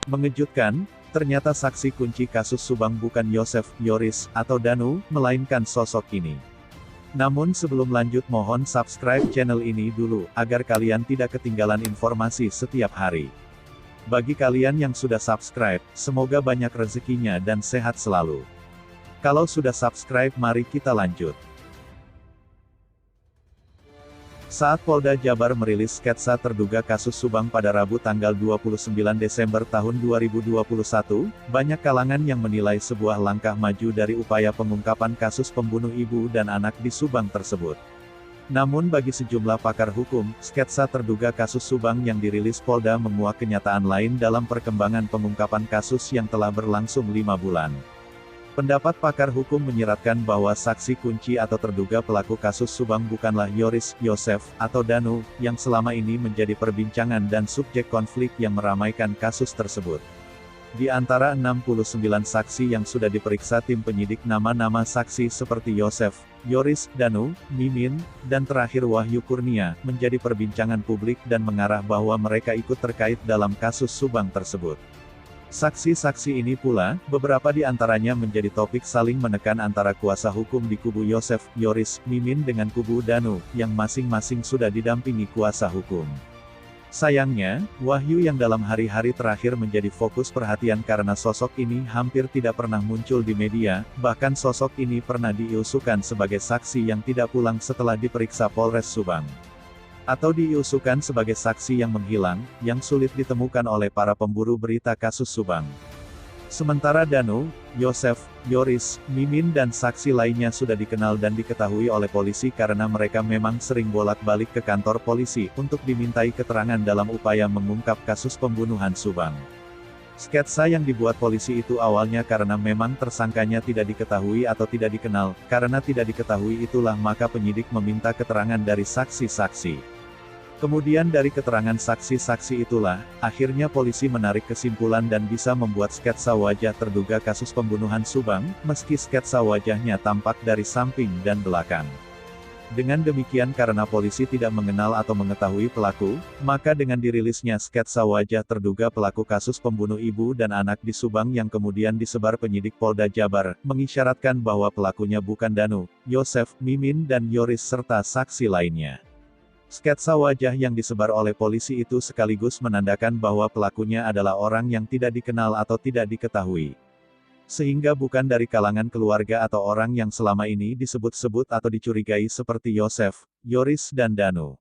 Mengejutkan, ternyata saksi kunci kasus Subang bukan Yosef, Yoris, atau Danu, melainkan sosok ini. Namun sebelum lanjut mohon subscribe channel ini dulu, agar kalian tidak ketinggalan informasi setiap hari. Bagi kalian yang sudah subscribe, semoga banyak rezekinya dan sehat selalu. Kalau sudah subscribe mari kita lanjut. Saat Polda Jabar merilis sketsa terduga kasus Subang pada Rabu tanggal 29 Desember tahun 2021, banyak kalangan yang menilai sebuah langkah maju dari upaya pengungkapan kasus pembunuh ibu dan anak di Subang tersebut. Namun bagi sejumlah pakar hukum, sketsa terduga kasus Subang yang dirilis Polda memuat kenyataan lain dalam perkembangan pengungkapan kasus yang telah berlangsung 5 bulan. Pendapat pakar hukum menyiratkan bahwa saksi kunci atau terduga pelaku kasus Subang bukanlah Yoris, Yosef, atau Danu, yang selama ini menjadi perbincangan dan subjek konflik yang meramaikan kasus tersebut. Di antara 69 saksi yang sudah diperiksa tim penyidik, nama-nama saksi seperti Yosef, Yoris, Danu, Mimin, dan terakhir Wahyu Kurnia, menjadi perbincangan publik dan mengarah bahwa mereka ikut terkait dalam kasus Subang tersebut. Saksi-saksi ini pula, beberapa di antaranya menjadi topik saling menekan antara kuasa hukum di kubu Yosef, Yoris, Mimin dengan kubu Danu, yang masing-masing sudah didampingi kuasa hukum. Sayangnya, Wahyu yang dalam hari-hari terakhir menjadi fokus perhatian karena sosok ini hampir tidak pernah muncul di media, bahkan sosok ini pernah diusukan sebagai saksi yang tidak pulang setelah diperiksa Polres Subang. Atau diusukan sebagai saksi yang menghilang, yang sulit ditemukan oleh para pemburu berita kasus Subang. Sementara Danu, Yosef, Yoris, Mimin dan saksi lainnya sudah dikenal dan diketahui oleh polisi karena mereka memang sering bolak-balik ke kantor polisi untuk dimintai keterangan dalam upaya mengungkap kasus pembunuhan Subang. Sketsa yang dibuat polisi itu awalnya karena memang tersangkanya tidak diketahui atau tidak dikenal, karena tidak diketahui itulah maka penyidik meminta keterangan dari saksi-saksi. Kemudian dari keterangan saksi-saksi itulah, akhirnya polisi menarik kesimpulan dan bisa membuat sketsa wajah terduga kasus pembunuhan Subang, meski sketsa wajahnya tampak dari samping dan belakang. Dengan demikian karena polisi tidak mengenal atau mengetahui pelaku, maka dengan dirilisnya sketsa wajah terduga pelaku kasus pembunuh ibu dan anak di Subang yang kemudian disebar penyidik Polda Jabar, mengisyaratkan bahwa pelakunya bukan Danu, Yosef, Mimin dan Yoris serta saksi lainnya. Sketsa wajah yang disebar oleh polisi itu sekaligus menandakan bahwa pelakunya adalah orang yang tidak dikenal atau tidak diketahui. Sehingga bukan dari kalangan keluarga atau orang yang selama ini disebut-sebut atau dicurigai seperti Yosef, Yoris dan Danu.